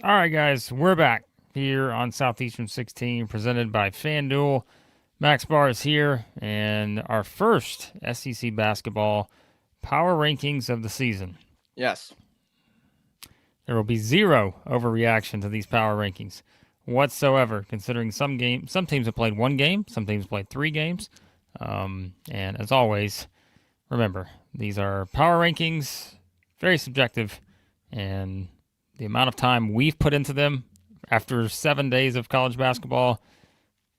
All right, guys, we're back here on Southeastern 16, presented by FanDuel. Max Barr is here, and our first SEC basketball power rankings of the season. Yes. There will be zero overreaction to these power rankings whatsoever, considering some teams have played one game, some teams played 3 games. And as always, remember, these are power rankings, very subjective, and the amount of time we've put into them after 7 days of college basketball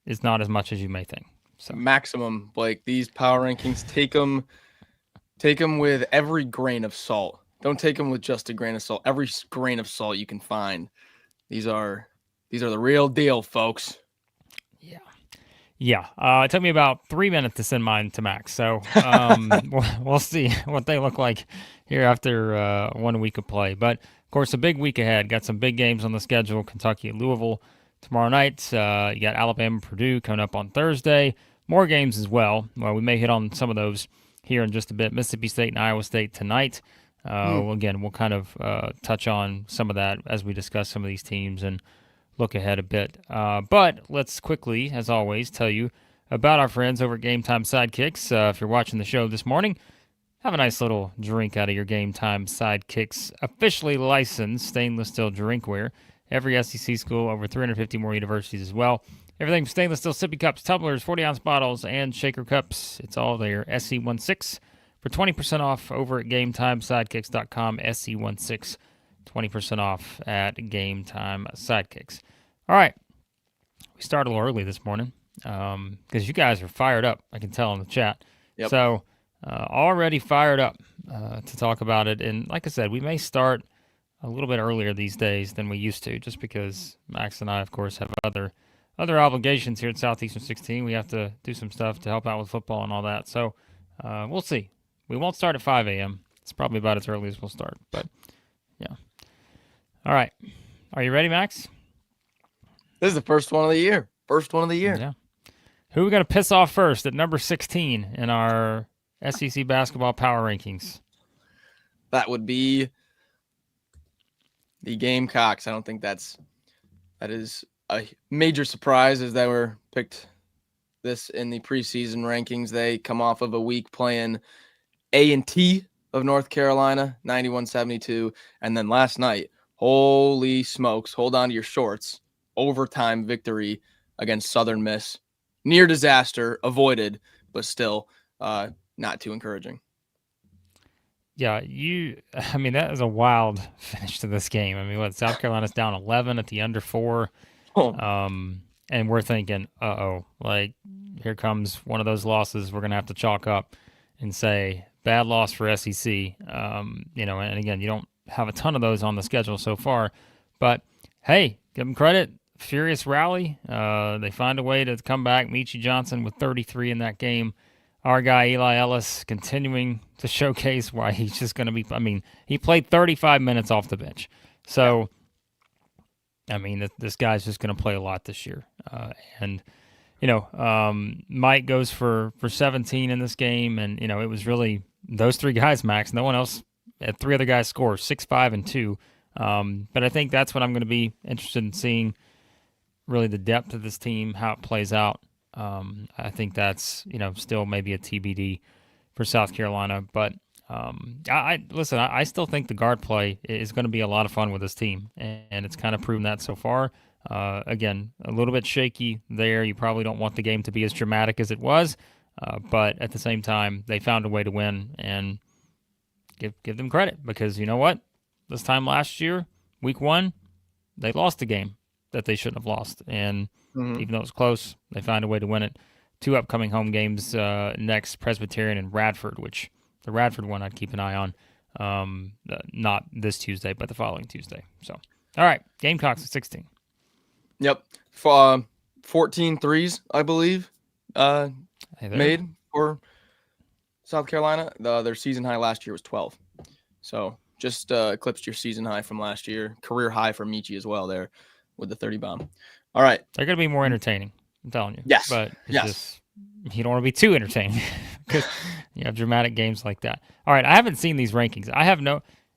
is not as much as you may think. So maximum, Blake. These power rankings, take them with every grain of salt. Don't take them with just a grain of salt. Every grain of salt you can find. These are the real deal, folks. Yeah. It took me about 3 minutes to send mine to Max. So we'll see what they look like here after 1 week of play. But, of course, a big week ahead. Got some big games on the schedule. Kentucky at Louisville tomorrow night. You got Alabama, Purdue coming up on Thursday. More games as well. Well, we may hit on some of those here in just a bit. Mississippi State and Iowa State tonight. Again, we'll kind of touch on some of that as we discuss some of these teams and look ahead a bit. But let's quickly, as always, tell you about our friends over at GameTime Sidekicks. If you're watching the show this morning, have a nice little drink out of your GameTime Sidekicks officially licensed stainless steel drinkware. Every SEC school, over 350 more universities as well. Everything from stainless steel sippy cups, tumblers, 40-ounce bottles, and shaker cups. It's all there. SC16 for 20% off over at GameTimeSidekicks.com. SC16, 20% off at GameTime Sidekicks. All right. We started a little early this morning because you guys are fired up. I can tell in the chat. Yep. So already fired up to talk about it. And like I said, we may start a little bit earlier these days than we used to, just because Max and I, of course, have other obligations here at Southeastern 16. We have to do some stuff to help out with football and all that. So we'll see. We won't start at 5 a.m. It's probably about as early as we'll start. But, yeah. All right. Are you ready, Max? This is the first one of the year. First one of the year. Yeah. Who are we going to piss off first at number 16 in our SEC basketball power rankings? That would be the Gamecocks. I don't think that is a major surprise, as they were picked this in the preseason rankings. They come off of a week playing A&T of North Carolina, 91-72, and then last night, holy smokes, hold on to your shorts, overtime victory against Southern Miss. Near disaster, avoided, but still not too encouraging. Yeah, that is a wild finish to this game. I mean, South Carolina's down 11 at the under 4. And we're thinking, here comes one of those losses we're going to have to chalk up and say, bad loss for SEC. And again, you don't have a ton of those on the schedule so far. But, hey, give them credit. Furious rally. They find a way to come back. Michi Johnson with 33 in that game. Our guy, Eli Ellis, continuing to showcase why he's just going to be – he played 35 minutes off the bench. So, this guy's just going to play a lot this year. Mike goes for 17 in this game, and, it was really those 3 guys, Max. No one else had 3 other guys score, 6, 5, and 2. But I think that's what I'm going to be interested in seeing, really the depth of this team, how it plays out. I think that's, still maybe a TBD for South Carolina. But I still think the guard play is going to be a lot of fun with this team, and it's kind of proven that so far. Again, a little bit shaky there. You probably don't want the game to be as dramatic as it was, but at the same time, they found a way to win, and give them credit, because you know what? This time last year, week 1, they lost a game that they shouldn't have lost, and even though it was close, they found a way to win it. 2 upcoming home games next, Presbyterian and Radford, which the Radford one I'd keep an eye on. Not this Tuesday, but the following Tuesday. So, all right, Gamecocks at 16. Yep. 14 threes, I believe, made for South Carolina. Their season high last year was 12. So just eclipsed your season high from last year. Career high for Michi as well there with the 30 bomb. All right. They're going to be more entertaining, I'm telling you. Yes. But just, you don't want to be too entertaining because you have dramatic games like that. All right. I haven't seen these rankings.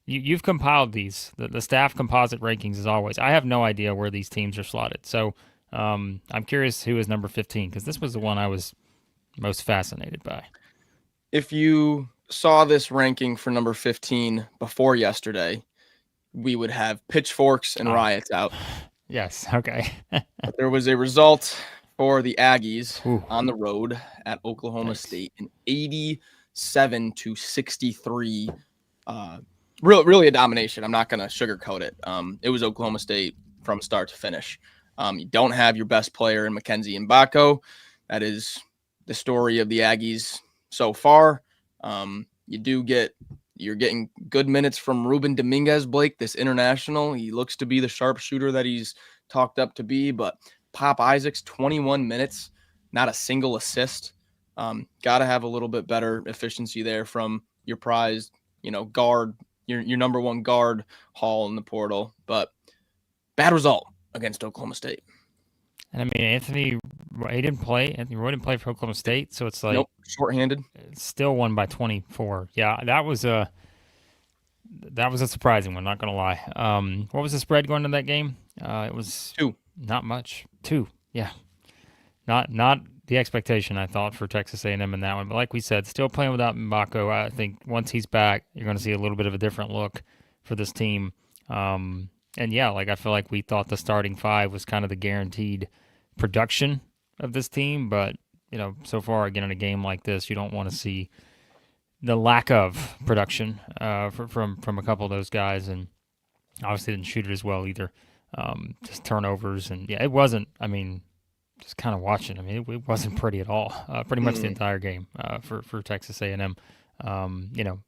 you've compiled these. The staff composite rankings as always. I have no idea where these teams are slotted. So I'm curious who is number 15 because this was the one I was most fascinated by. If you saw this ranking for number 15 before yesterday, we would have pitchforks and riots out. Yes. Okay. But there was a result for the Aggies Ooh. on the road at Oklahoma State, an 87-63. Really a domination. I'm not going to sugarcoat it. It was Oklahoma State from start to finish. You don't have your best player in Mackenzie Mbako. That is the story of the Aggies so far. You're getting good minutes from Ruben Dominguez, Blake, this international. He looks to be the sharpshooter that he's talked up to be, but Pop Isaacs, 21 minutes, not a single assist. Got to have a little bit better efficiency there from your prized, guard, your number one guard, Hall in the portal. But bad result against Oklahoma State. And I mean, Anthony Roy didn't play for Oklahoma State, so it's like nope, shorthanded. Still won by 24. Yeah, that was a surprising one. Not gonna lie. What was the spread going into that game? It was 2. Not much. 2. Yeah, not the expectation I thought for Texas A&M in that one. But like we said, still playing without Mbako. I think once he's back, you're going to see a little bit of a different look for this team. And yeah, I feel like we thought the starting 5 was kind of the guaranteed production of this team, but so far again in a game like this, you don't want to see the lack of production from a couple of those guys, and obviously didn't shoot it as well either. Just turnovers, and yeah, it wasn't. I mean, just kind of watching. I mean, it wasn't pretty at all. Pretty much the entire game for Texas A&M.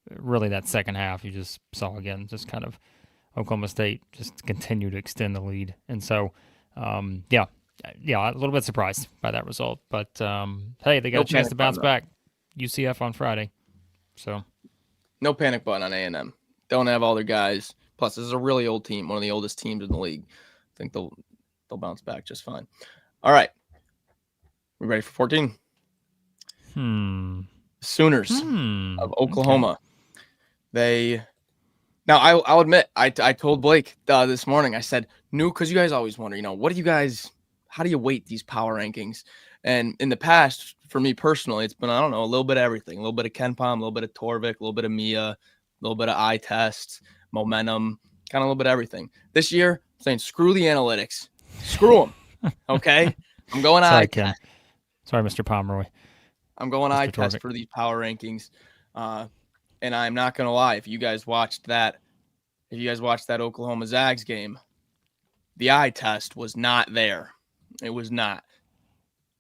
Really that second half, you just saw again, just kind of Oklahoma State just continue to extend the lead, and so yeah, a little bit surprised by that result. But hey, they got a chance to bounce back. UCF on Friday, so no panic button on A&M. Don't have all their guys. Plus, this is a really old team, one of the oldest teams in the league. I think they'll bounce back just fine. All right, we ready for 14? Sooners of Oklahoma. Okay. Now, I'll admit, I told Blake this morning, I said, because you guys always wonder, how do you weight these power rankings? And in the past, for me personally, it's been, I don't know, a little bit of everything. A little bit of Ken Pom, a little bit of Torvik, a little bit of Mia, a little bit of eye test, momentum, kind of a little bit of everything. This year, I'm saying screw the analytics. Screw them. Okay? I'm going eye test. Sorry, Mr. Pomeroy. I'm going eye test for these power rankings. And I'm not going to lie, if you guys watched that Oklahoma Zags game, the eye test was not there. It was not.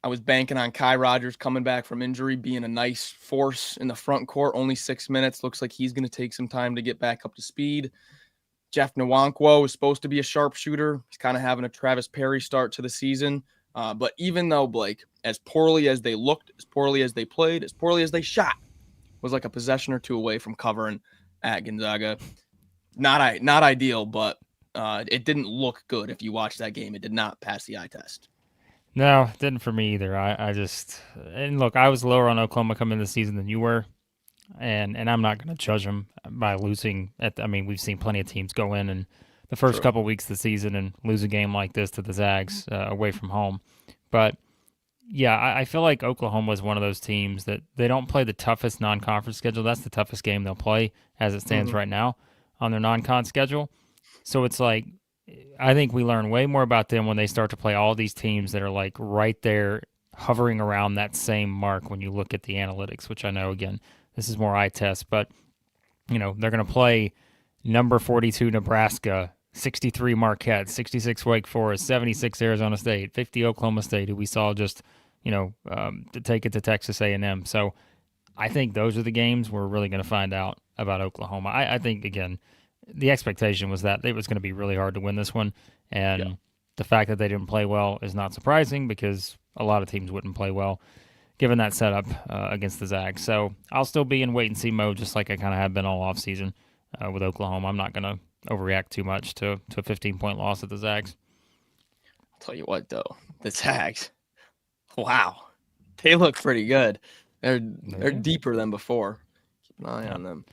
I was banking on Kai Rogers coming back from injury, being a nice force in the front court, only 6 minutes. Looks like he's going to take some time to get back up to speed. Jeff Nwankwo is supposed to be a sharpshooter. He's kind of having a Travis Perry start to the season. But even though, Blake, as poorly as they looked, as poorly as they played, as poorly as they shot, was like a possession or two away from covering at Gonzaga. Not ideal, but it didn't look good. If you watched that game, it did not pass the eye test. No, it didn't for me either. And look, I was lower on Oklahoma coming into the season than you were, and I'm not going to judge them by losing. We've seen plenty of teams go in the first couple of weeks of the season and lose a game like this to the Zags away from home. But yeah, I feel like Oklahoma is one of those teams that they don't play the toughest non-conference schedule. That's the toughest game they'll play as it stands right now on their non-con schedule. So it's like, I think we learn way more about them when they start to play all these teams that are like right there hovering around that same mark when you look at the analytics, which I know, again, this is more eye test, but they're going to play number 42 Nebraska, 63 Marquette, 66 Wake Forest, 76 Arizona State, 50 Oklahoma State, who we saw just, to take it to Texas A&M. So I think those are the games we're really going to find out about Oklahoma. I think, again, the expectation was that it was going to be really hard to win this one, and the fact that they didn't play well is not surprising because a lot of teams wouldn't play well given that setup against the Zags. So I'll still be in wait-and-see mode just like I kind of have been all offseason with Oklahoma. I'm not going to overreact too much to a 15-point loss at the Zags. I'll tell you what, though, the Zags, wow, they look pretty good. They're deeper than before. Keep an eye on them.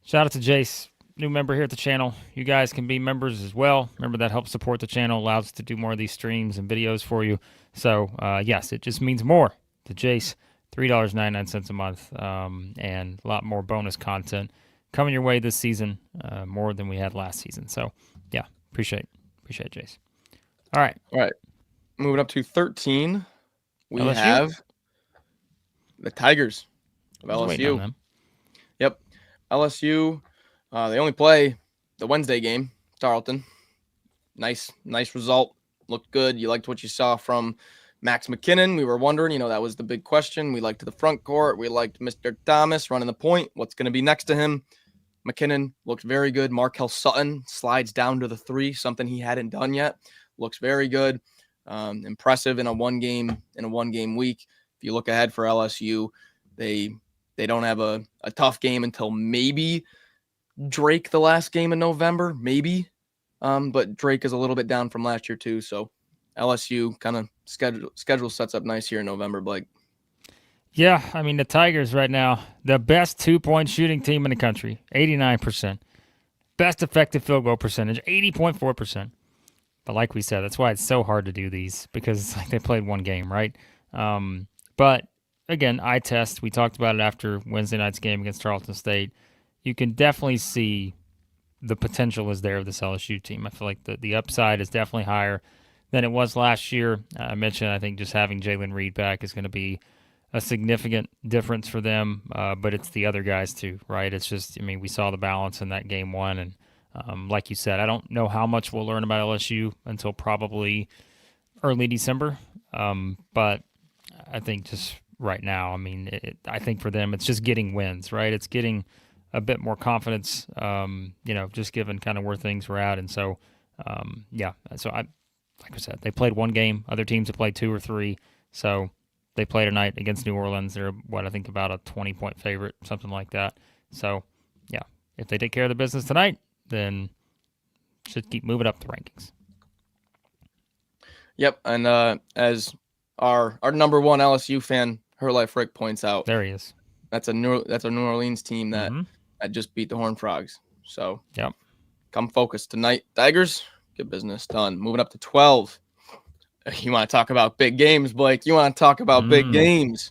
Shout out to Jace. new member here at the channel. You guys can be members as well. Remember, that helps support the channel, allows us to do more of these streams and videos for you. So, yes, it just means more to Jace. $3.99 a month, and a lot more bonus content coming your way this season, more than we had last season. So, yeah, appreciate it, Jace. All right. Moving up to 13, we LSU? have the Tigers of I was waiting on LSU. them. Yep, LSU. They only play the Wednesday game, Tarleton. Nice result. Looked good. You liked what you saw from Max McKinnon. We were wondering, that was the big question. We liked the front court. We liked Mr. Thomas running the point. What's going to be next to him? McKinnon looked very good. Markel Sutton slides down to the 3, something he hadn't done yet. Looks very good. Impressive in a one game week. If you look ahead for LSU, they don't have a tough game until maybe Drake the last game in November, maybe. But Drake is a little bit down from last year too. So LSU kind of schedule sets up nice here in November, Blake. Yeah, I mean, the Tigers right now, the best 2-point shooting team in the country, 89%. Best effective field goal percentage, 80.4%. But like we said, that's why it's so hard to do these, because it's like they played one game, right? But again, eye test. We talked about it after Wednesday night's game against Tarleton State. You can definitely see the potential is there of this LSU team. I feel like the upside is definitely higher than it was last year. I mentioned, I think just having Jalen Reed back is going to be a significant difference for them, but it's the other guys too, right? It's just, I mean, we saw the balance in that game one, and like you said, I don't know how much we'll learn about LSU until probably early December, but I think just right now, I mean, I think for them, it's just getting wins, right? It's getting a bit more confidence, just given kind of where things were at, and so, so like I said, they played one game. Other teams have played 2 or 3, so they play tonight against New Orleans. They're, I think about a 20-point favorite, something like that. So, yeah, if they take care of the business tonight, then should keep moving up the rankings. Yep, and as our number one LSU fan, Her Life Rick, points out, there he is. That's a New Orleans team that just beat the Horned Frogs. So, yep, come focus tonight, Tigers. Get business done. Moving up to 12. You want to talk about big games, Blake? You want to talk about big games?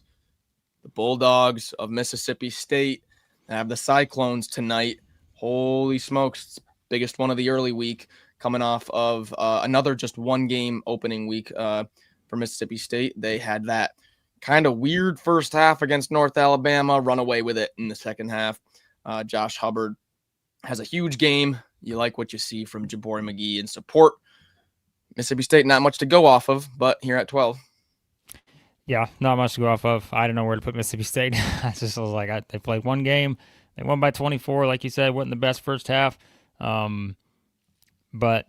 The Bulldogs of Mississippi State have the Cyclones tonight. Holy smokes. Biggest one of the early week, coming off of another just one game opening week for Mississippi State. They had that kind of weird first half against North Alabama, run away with it in the second half. Josh Hubbard has a huge game. You like what you see from Jabari McGee in support. Mississippi State, not much to go off of, but here at 12. Yeah, not much to go off of. I don't know where to put Mississippi State. I just was like, they played one game. They won by 24, like you said, wasn't the best first half. But,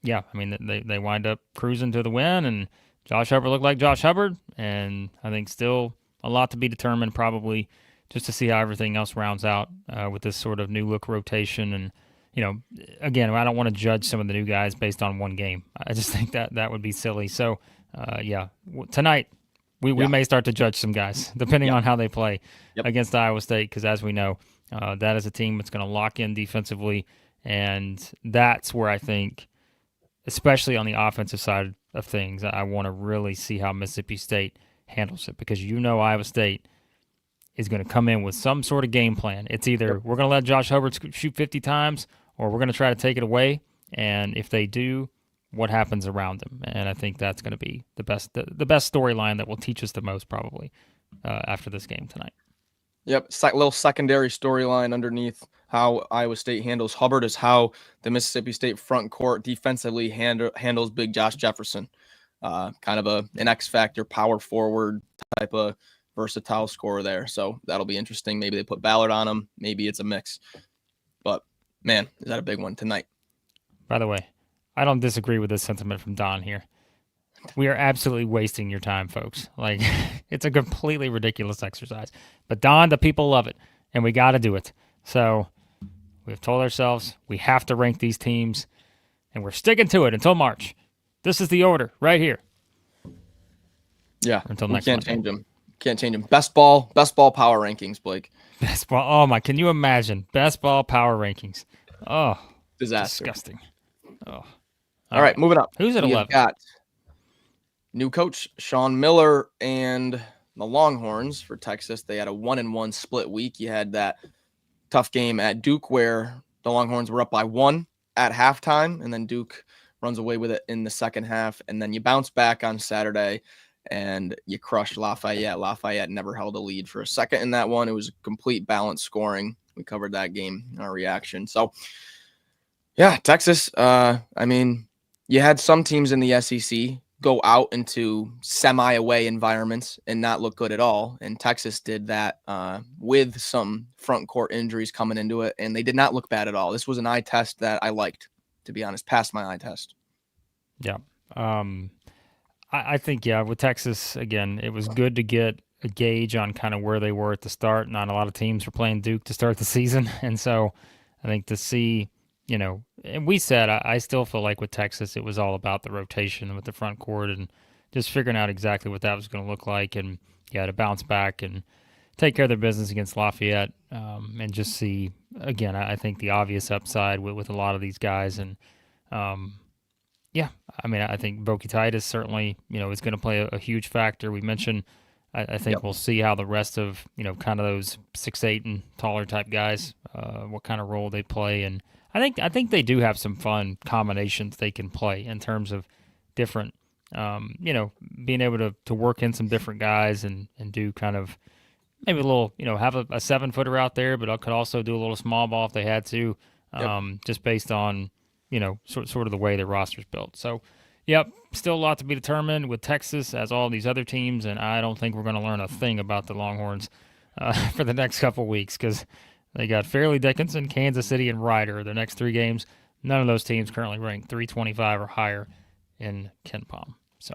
yeah, I mean, they wind up cruising to the win, and Josh Hubbard looked like Josh Hubbard, and I think still a lot to be determined probably just to see how everything else rounds out with this sort of new look rotation. And, again, I don't want to judge some of the new guys based on one game. I just think that would be silly. So, tonight we may start to judge some guys depending on how they play against Iowa State, because as we know, that is a team that's going to lock in defensively, and that's where I think, especially on the offensive side of things, I want to really see how Mississippi State handles it, because Iowa State is going to come in with some sort of game plan. It's either we're going to let Josh Hubbard shoot 50 times, or we're going to try to take it away, and if they do, what happens around them? And I think that's going to be the best storyline that will teach us the most probably after this game tonight. Yep, little secondary storyline underneath how Iowa State handles Hubbard is how the Mississippi State front court defensively handles big Josh Jefferson. Kind of an X factor, power forward type of versatile scorer there. So that'll be interesting. Maybe they put Ballard on him. Maybe it's a mix. But, man, is that a big one tonight? By the way, I don't disagree with this sentiment from Don here. We are absolutely wasting your time, folks. Like, it's a completely ridiculous exercise. But Don, the people love it, and we got to do it. So we've told ourselves we have to rank these teams, and we're sticking to it until March. This is the order right here. Yeah, until next Can't change them. Best ball power rankings, Blake. Best ball. Oh my! Can you imagine best ball power rankings? Oh, Disaster. disgusting. Oh. All right, moving up. Who's at We 11? have got new coach Sean Miller and the Longhorns for Texas. They had a 1-1 split week. You had that tough game at Duke where the Longhorns were up by 1 at halftime, and then Duke runs away with it in the second half. And then you bounce back on Saturday and you crush Lafayette. Lafayette never held a lead for a second in that one. It was a complete balanced scoring. We covered that game in our reaction. So, yeah, Texas, I mean, you had some teams in the SEC go out into semi-away environments and not look good at all. And Texas did that with some front court injuries coming into it, and they did not look bad at all. This was an eye test that I liked, to be honest, passed my eye test. Yeah. I think, yeah, with Texas, again, it was good to get a gauge on kind of where they were at the start. Not a lot of teams were playing Duke to start the season. And so I think to see, and we said, I still feel like with Texas, it was all about the rotation with the front court and just figuring out exactly what that was going to look like. And, yeah, to bounce back and take care of their business against Lafayette and just see, again, I think the obvious upside with a lot of these guys. And, yeah, I mean, I think Titus certainly, is going to play a huge factor. We mentioned, I think we'll see how the rest of, kind of those 6'8" and taller type guys, what kind of role they play. And I think they do have some fun combinations they can play in terms of different, being able to work in some different guys and do kind of maybe a little, have a 7-footer out there, but could also do a little small ball if they had to, just based on, sort of the way the roster's built. So, yep, still a lot to be determined with Texas as all these other teams, and I don't think we're going to learn a thing about the Longhorns for the next couple of weeks because they got Fairleigh Dickinson, Kansas City, and Ryder. Their next 3 games, none of those teams currently ranked 325 or higher in KenPom. So,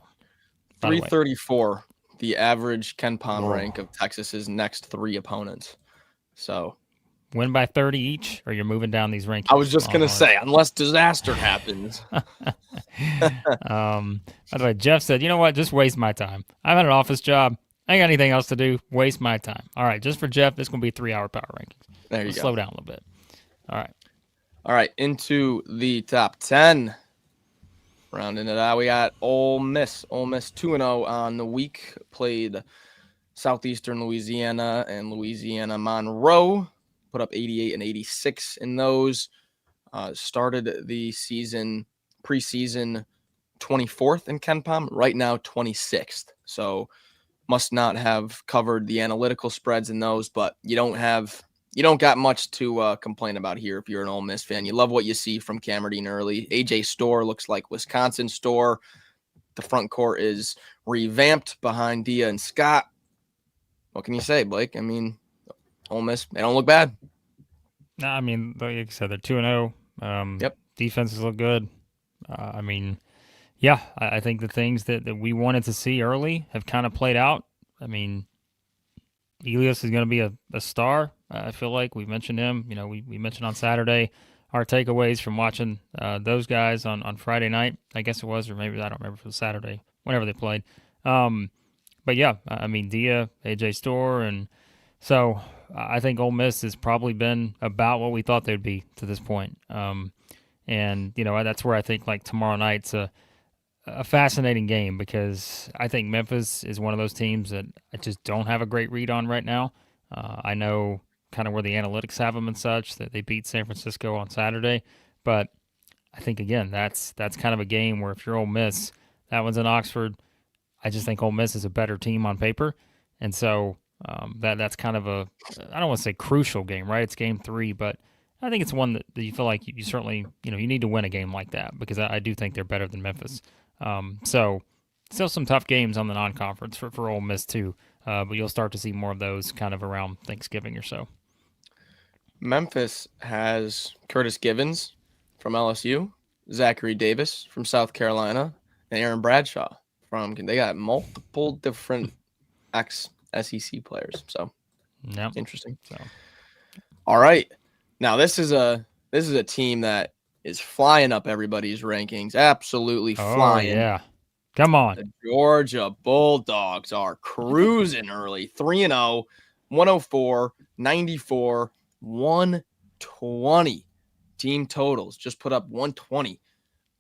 334, the average KenPom rank of Texas's next 3 opponents. So, win by 30 each, or you're moving down these rankings? I was just going to say, unless disaster happens. By the way, Jeff said, you know what? Just waste my time. I've had an office job. I ain't got anything else to do. Waste my time. All right, just for Jeff, this is going to be 3-hour power rankings. There you go. Slow down a little bit. All right, into the top 10. Rounding it out, we got Ole Miss. Ole Miss 2-0 on the week. Played Southeastern Louisiana and Louisiana Monroe. Put up 88 and 86 in those. Started the preseason 24th in KenPom. Right now, 26th. So must not have covered the analytical spreads in those, but you don't got much to complain about here if you're an Ole Miss fan. You love what you see from Cameron early. AJ Storr looks like Wisconsin Storr. The front court is revamped behind Dia and Scott. What can you say, Blake? I mean, Ole Miss, they don't look bad. No, I mean, like I said, they're 2-0. Yep. Defenses look good. I mean, yeah, I think the things that we wanted to see early have kind of played out. I mean, Elias is going to be a star. I feel like we mentioned him. We mentioned on Saturday our takeaways from watching those guys on Friday night. I guess it was, or maybe I don't remember if it was Saturday, whenever they played. But yeah, I mean, Dia, AJ Storr, and so I think Ole Miss has probably been about what we thought they'd be to this point. And that's where I think like tomorrow night's a fascinating game because I think Memphis is one of those teams that I just don't have a great read on right now. I know kind of where the analytics have them and such, that they beat San Francisco on Saturday. But I think, again, that's kind of a game where if you're Ole Miss, that one's in Oxford. I just think Ole Miss is a better team on paper. And so that's kind of I don't want to say crucial game, right? It's game 3, but I think it's one that you feel like you certainly, you need to win a game like that because I do think they're better than Memphis. So still some tough games on the non-conference for Ole Miss too, but you'll start to see more of those kind of around Thanksgiving or so. Memphis has Curtis Givens from LSU, Zachary Davis from South Carolina, and Aaron Bradshaw they got multiple different ex-SEC players. So yeah, interesting. So all right. Now this is a team that is flying up everybody's rankings. Absolutely flying. Oh, yeah. Come on. The Georgia Bulldogs are cruising early. 3-0, 104, 94, 120. team totals. Just put up 120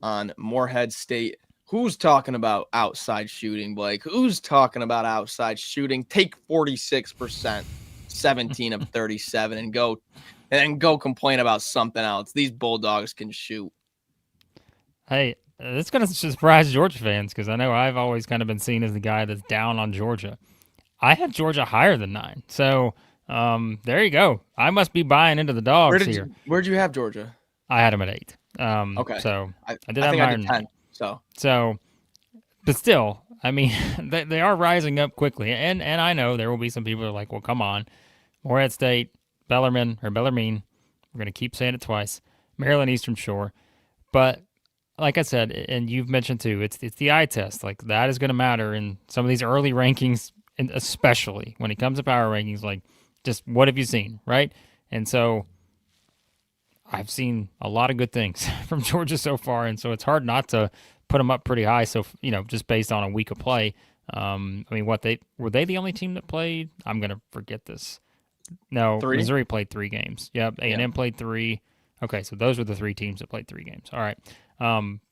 on Morehead State. Who's talking about outside shooting, Blake? Who's talking about outside shooting? Take 46%, 17 of 37, and go complain about something else. These Bulldogs can shoot. Hey, it's going to surprise Georgia fans because I know I've always kind of been seen as the guy that's down on Georgia. I had Georgia higher than 9. So there you go. I must be buying into the dogs here. Where'd you have Georgia? I had them at 8. Okay. So I did have them higher than 10. So, but still, I mean, they are rising up quickly. And I know there will be some people who are like, well, come on. Morehead State, Bellarmine, we're going to keep saying it twice, Maryland Eastern Shore. But like I said, and you've mentioned too, it's the eye test. Like that is going to matter in some of these early rankings, and especially when it comes to power rankings, like just what have you seen, right? And so I've seen a lot of good things from Georgia so far, and so it's hard not to put them up pretty high. So, just based on a week of play. I mean, were they the only team that played? I'm going to forget this. No, 3? Missouri played 3 games. Yep, A&M played 3. Okay, so those were the 3 teams that played 3 games. All right.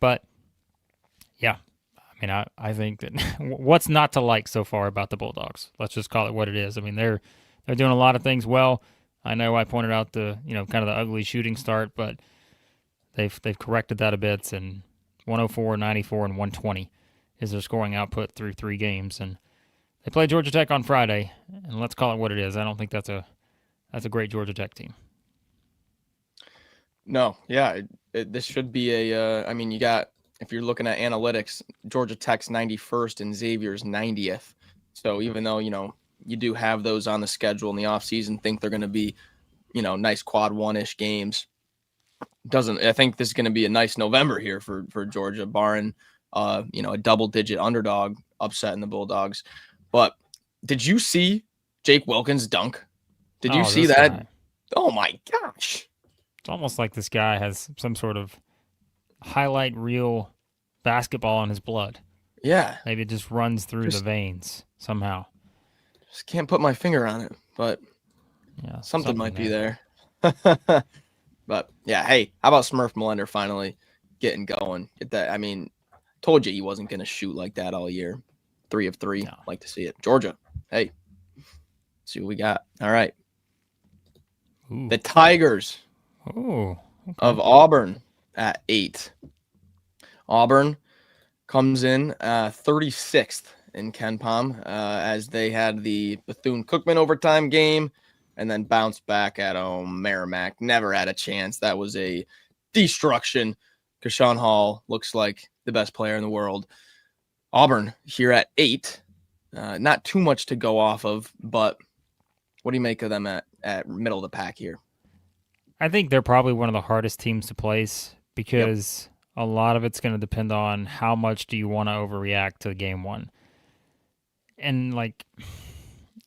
But, yeah, I mean, I think that what's not to like so far about the Bulldogs? Let's just call it what it is. I mean, they're doing a lot of things well. I know I pointed out the, kind of the ugly shooting start, but they've corrected that a bit, and 104, 94, and 120 is their scoring output through 3 games. And they play Georgia Tech on Friday, and let's call it what it is. I don't think that's a great Georgia Tech team. No, yeah, this should be I mean, you got, if you're looking at analytics, Georgia Tech's 91st and Xavier's 90th. So even though, you do have those on the schedule in the offseason, think they're going to be, nice quad 1-ish games. I think this is going to be a nice November here for Georgia, barring, a double-digit underdog upset in the Bulldogs. But did you see Jake Wilkins' dunk? Did you see that? Guy. Oh, my gosh. It's almost like this guy has some sort of highlight reel basketball in his blood. Yeah. Maybe it just runs through the veins somehow. Just can't put my finger on it, but yeah, something might be there. But, yeah, hey, how about Smurf Melender finally getting going? Get that. I mean, told you he wasn't going to shoot like that all year. 3 of 3. No. Like to see it. Georgia, hey, see what we got. All right. Ooh. The Tigers of Auburn at 8. Auburn comes in 36th in KenPom as they had the Bethune-Cookman overtime game and then bounced back at Merrimack. Never had a chance. That was a destruction. Kershawn Hall looks like the best player in the world. Auburn here at 8. Not too much to go off of, but what do you make of them at middle of the pack here? I think they're probably one of the hardest teams to place because a lot of it's going to depend on how much do you want to overreact to game 1. And, like,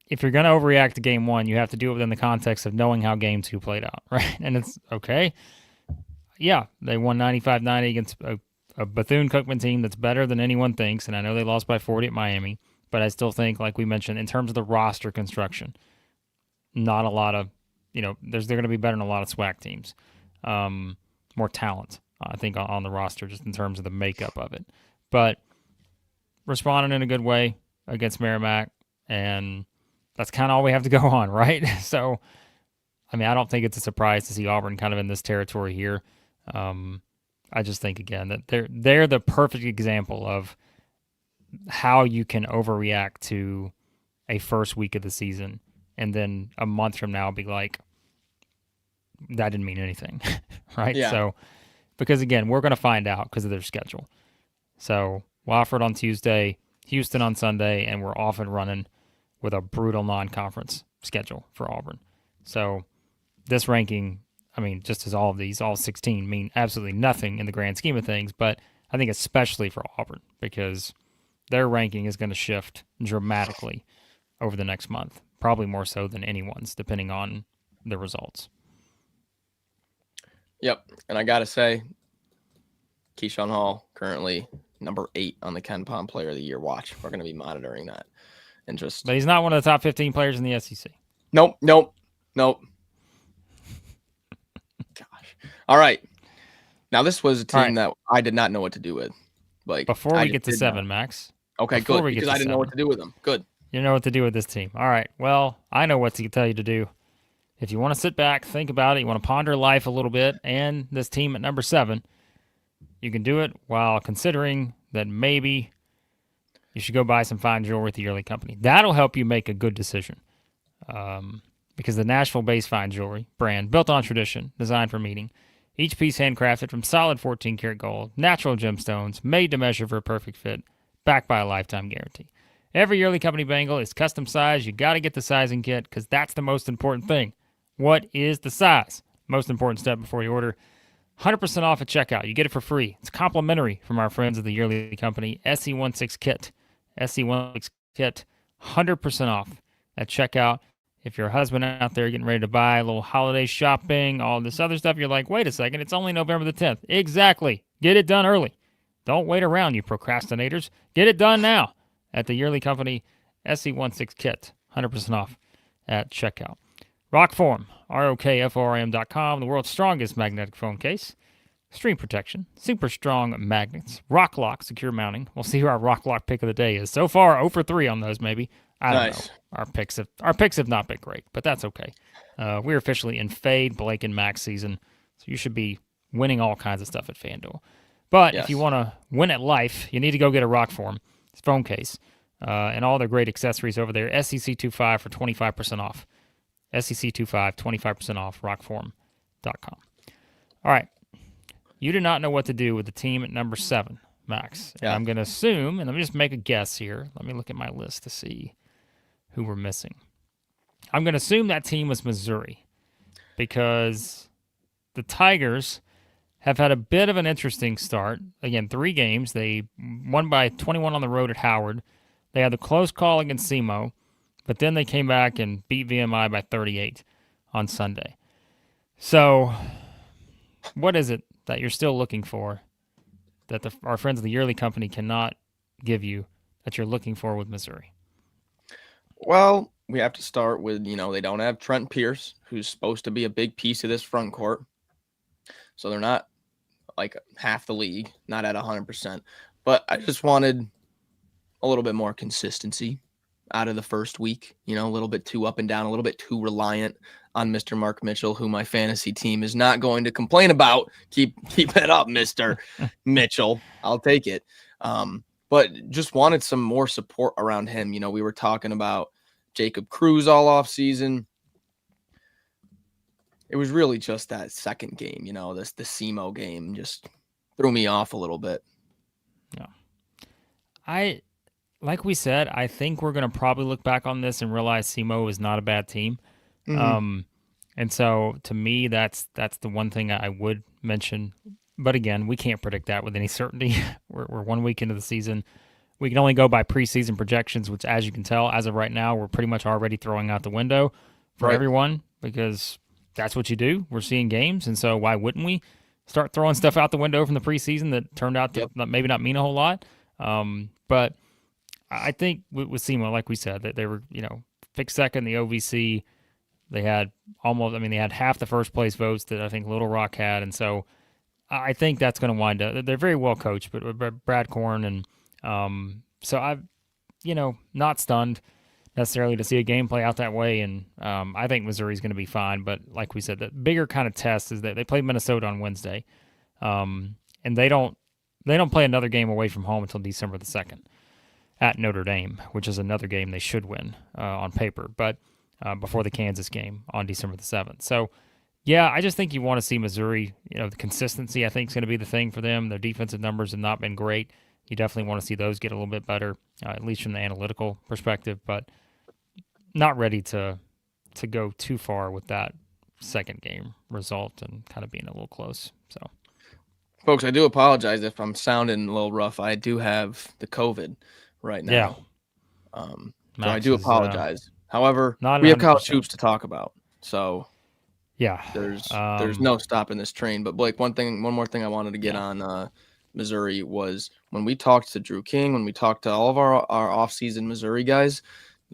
if you're going to overreact to game 1, you have to do it within the context of knowing how game 2 played out, right? And it's okay. Yeah, they won 95-90 against a Bethune-Cookman team that's better than anyone thinks, and I know they lost by 40 at Miami, but I still think, like we mentioned, in terms of the roster construction, not a lot of, they're going to be better than a lot of SWAC teams. More talent, I think, on the roster, just in terms of the makeup of it. But responding in a good way against Merrimack, and that's kind of all we have to go on, right? So, I mean, I don't think it's a surprise to see Auburn kind of in this territory here. I just think, again, that they're the perfect example of how you can overreact to a first week of the season and then a month from now be like, that didn't mean anything, right? Yeah. So, because, again, we're going to find out because of their schedule. So, Wofford on Tuesday, Houston on Sunday, and we're off and running with a brutal non-conference schedule for Auburn. So, this ranking, I mean, just as all 16 mean absolutely nothing in the grand scheme of things, but I think especially for Auburn because their ranking is going to shift dramatically over the next month, probably more so than anyone's, depending on the results. Yep, and I got to say, Keyshawn Hall, currently number 8 on the KenPom Player of the Year watch. We're going to be monitoring that. And just, but he's not one of the top 15 players in the SEC. Nope. Gosh. All right. Now, this was a All team right. that I did not know what to do with. Like, Before I we just get to did not. 7, Max. Okay, Before good, we get because to I didn't know what 7, to do with them. Good. you know what to do with this team. All right. Well, I know what to tell you to do. If you want to sit back, think about it, you want to ponder life a little bit and this team at number 7, you can do it while considering that maybe you should go buy some fine jewelry at the Yearly Company. That'll help you make a good decision. Because the Nashville-based fine jewelry brand, built on tradition, designed for meeting, each piece handcrafted from solid 14-karat gold, natural gemstones, made to measure for a perfect fit, backed by a lifetime guarantee. Every Yearly Company bangle is custom sized. You got to get the sizing kit because that's the most important thing. What is the size? Most important step before you order. 100% off at checkout. You get it for free. It's complimentary from our friends at the Yearly Company. SE16 Kit. SE16 Kit. 100% off at checkout. If you're a husband out there getting ready to buy a little holiday shopping, all this other stuff, you're like, wait a second, it's only November the 10th. Exactly. Get it done early. Don't wait around, you procrastinators. Get it done now at the Yearly Company. SE16 Kit. 100% off at checkout. ROKFORM, ROKFORM.com, the world's strongest magnetic phone case. Stream protection, super strong magnets, rock lock, secure mounting. We'll see who our rock lock pick of the day is. So far, 0 for 3 on those, maybe. I don't know. Our picks have not been great, but that's okay. We're officially in Fade, Blake, and Max season, so you should be winning all kinds of stuff at FanDuel. But if you want to win at life, you need to go get a ROKFORM phone case and all their great accessories over there. SEC25 for 25% off. SEC25, 25% off, rockform.com. All right. You do not know what to do with the team at number 7, Max. Yeah. I'm going to assume, and let me just make a guess here. Let me look at my list to see who we're missing. I'm going to assume that team was Missouri because the Tigers have had a bit of an interesting start. Again, 3 games. They won by 21 on the road at Howard. They had the close call against SEMO. But then they came back and beat VMI by 38 on Sunday. So what is it that you're still looking for that our friends of the Yearly Company cannot give you that you're looking for with Missouri? Well, we have to start with, they don't have Trent Pierce, who's supposed to be a big piece of this front court. So they're not like half the league, not at 100%. But I just wanted a little bit more consistency out of the first week, a little bit too up and down, a little bit too reliant on Mr. Mark Mitchell, who my fantasy team is not going to complain about. Keep it up, Mr. Mitchell. I'll take it. But just wanted some more support around him. We were talking about Jacob Cruz all off season. It was really just that second game, the SEMO game just threw me off a little bit. Yeah. Like we said, I think we're going to probably look back on this and realize SEMO is not a bad team. Mm-hmm. And so to me, that's the one thing I would mention. But again, we can't predict that with any certainty. We're 1 week into the season. We can only go by preseason projections, which, as you can tell, as of right now, we're pretty much already throwing out the window for everyone because that's what you do. We're seeing games, and so why wouldn't we start throwing stuff out the window from the preseason that turned out to maybe not mean a whole lot? But I think with SEMO, like we said, that they were, picked second in the OVC. They had they had half the first place votes that I think Little Rock had. And so I think that's going to wind up. They're very well coached, but Brad Korn. And so I've, not stunned necessarily to see a game play out that way. And I think Missouri's going to be fine. But like we said, the bigger kind of test is that they play Minnesota on Wednesday. And they don't play another game away from home until December the 2nd. At Notre Dame, which is another game they should win on paper, but before the Kansas game on December the 7th. So, yeah, I just think you want to see Missouri, the consistency I think is going to be the thing for them. Their defensive numbers have not been great. You definitely want to see those get a little bit better, at least from the analytical perspective, but not ready to go too far with that second game result and kind of being a little close. So, folks, I do apologize if I'm sounding a little rough. I do have the COVID right now. Yeah. So I do apologize. However, we have college hoops to talk about. So yeah, there's no stopping this train. But Blake, one more thing I wanted to get on Missouri was when we talked to Drew King, when we talked to all of our offseason Missouri guys,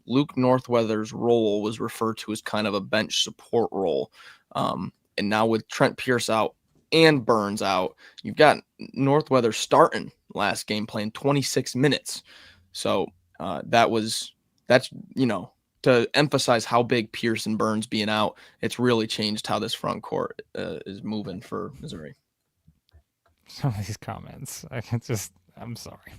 Luke Northweather's role was referred to as kind of a bench support role. And now with Trent Pierce out and Burns out, you've got Northweather starting last game playing 26 minutes. So that's, to emphasize how big Pierce and Burns being out, it's really changed how this front court is moving for Missouri. Some of these comments, I'm sorry.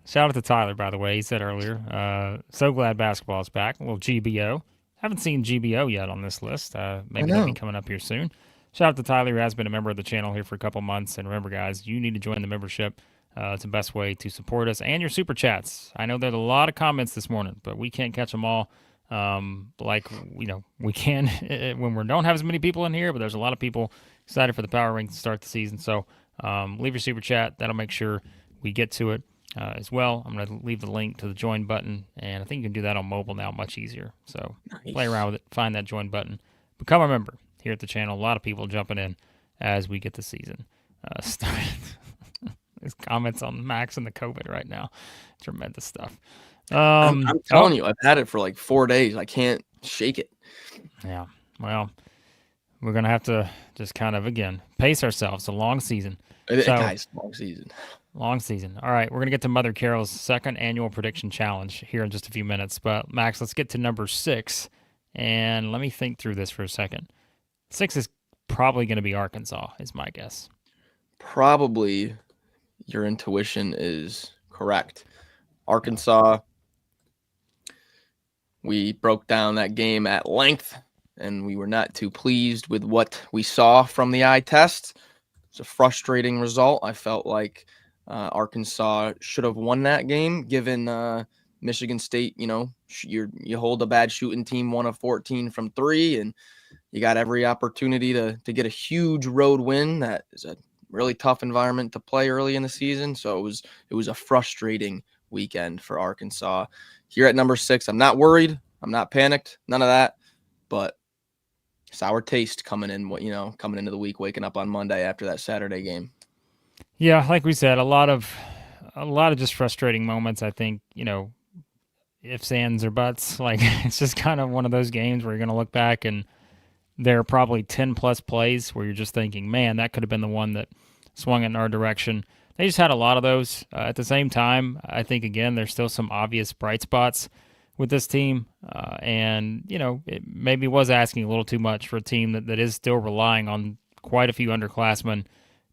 Shout out to Tyler, by the way. He said earlier, so glad basketball is back. A little GBO. Haven't seen GBO yet on this list. Maybe that'll be coming up here soon. Shout out to Tyler, who has been a member of the channel here for a couple months. And remember, guys, you need to join the membership. It's the best way to support us, and your super chats. I know there's a lot of comments this morning, but we can't catch them all. We can when we don't have as many people in here, but there's a lot of people excited for the power rank to start the season. So leave your super chat. That'll make sure we get to it as well. I'm going to leave the link to the join button, and I think you can do that on mobile now much easier. So play around with it, find that join button, become a member here at the channel. A lot of people jumping in as we get the season started. There's comments on Max and the COVID right now. Tremendous stuff. I'm telling you, I've had it for like 4 days. I can't shake it. Yeah. Well, we're going to have to just kind of, again, pace ourselves. A long season. Guys, long season. Long season. All right. We're going to get to Mother Carol's second annual prediction challenge here in just a few minutes. But, Max, let's get to number 6. And let me think through this for a second. 6 is probably going to be Arkansas, is my guess. Probably. Your intuition is correct. Arkansas, we broke down that game at length, and we were not too pleased with what we saw from the eye test. It's a frustrating result. I felt like Arkansas should have won that game, given Michigan State, you hold a bad shooting team 1 of 14 from 3, and you got every opportunity to get a huge road win. That is a really tough environment to play early in the season. So it was a frustrating weekend for Arkansas. Here at number 6, I'm not worried. I'm not panicked. None of that. But sour taste coming into the week, waking up on Monday after that Saturday game. Yeah, like we said, a lot of just frustrating moments. I think, ifs, ands, or buts. Like, it's just kind of one of those games where you're going to look back and there are probably 10-plus plays where you're just thinking, man, that could have been the one that swung in our direction. They just had a lot of those. At the same time, I think, again, there's still some obvious bright spots with this team. And, it maybe was asking a little too much for a team that is still relying on quite a few underclassmen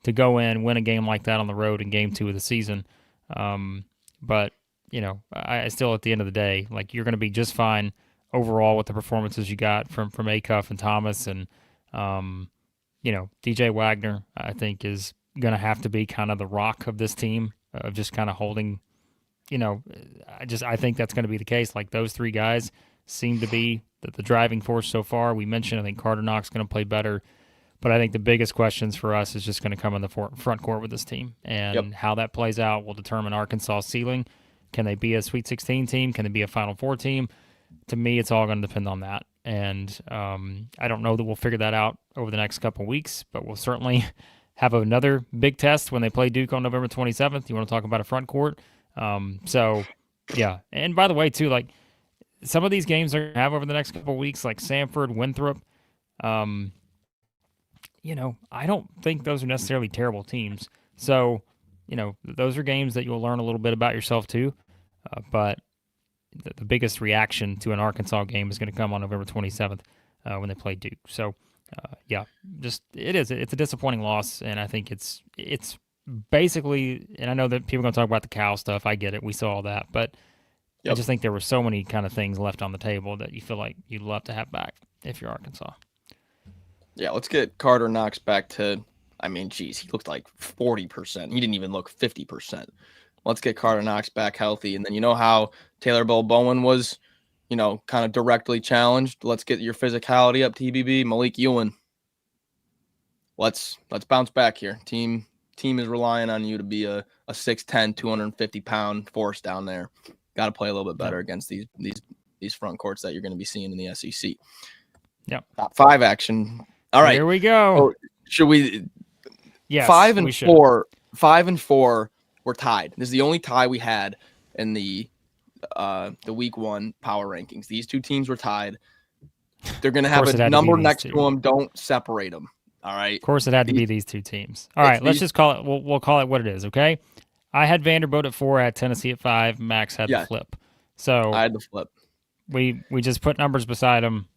to go in, win a game like that on the road in game 2 of the season. But, I still, at the end of the day, like, you're going to be just fine overall with the performances you got from Acuff and Thomas. And, DJ Wagner, I think, is going to have to be kind of the rock of this team, of just kind of holding, I think that's going to be the case. Like, those 3 guys seem to be the driving force so far. We mentioned, I think Carter Knox going to play better, but I think the biggest questions for us is just going to come in the front court with this team, and how that plays out will determine Arkansas' ceiling. Can they be a Sweet 16 team? Can they be a Final Four team? To me, it's all going to depend on that. And I don't know that we'll figure that out over the next couple of weeks, but we'll certainly have another big test when they play Duke on November 27th. You want to talk about a front court? Yeah. And by the way, too, like, some of these games they're going to have over the next couple of weeks, like Samford, Winthrop, I don't think those are necessarily terrible teams. So, those are games that you'll learn a little bit about yourself, too. But the biggest reaction to an Arkansas game is going to come on November 27th when they play Duke. So, it's a disappointing loss, and I think it's basically, and I know that people are going to talk about the Cal stuff. I get it. We saw all that, but I just think there were so many kind of things left on the table that you feel like you'd love to have back if you're Arkansas. Yeah, let's get Carter Knox back to, he looked like 40%. He didn't even look 50%. Let's get Carter Knox back healthy. And then how Taylor Bowen was, kind of directly challenged. Let's get your physicality up, TBB. Malik Ewan. Let's bounce back here. Team is relying on you to be a 6'10", 250-pound force down there. Got to play a little bit better against these front courts that you're going to be seeing in the SEC. Yep. Top 5 action. All right. Here we go. Should we? Yes, 5 and we should. 4. 5 and 4 were tied. This is the only tie we had in the week 1 power rankings. These 2 teams were tied. They're going to have a number next to them. Don't separate them. All right. Of course, it had to be these two teams. All right, let's just call it. We'll call it what it is. Okay. I had Vanderbilt at 4, I had Tennessee at 5. Max had the flip. So I had the flip. We just put numbers beside them.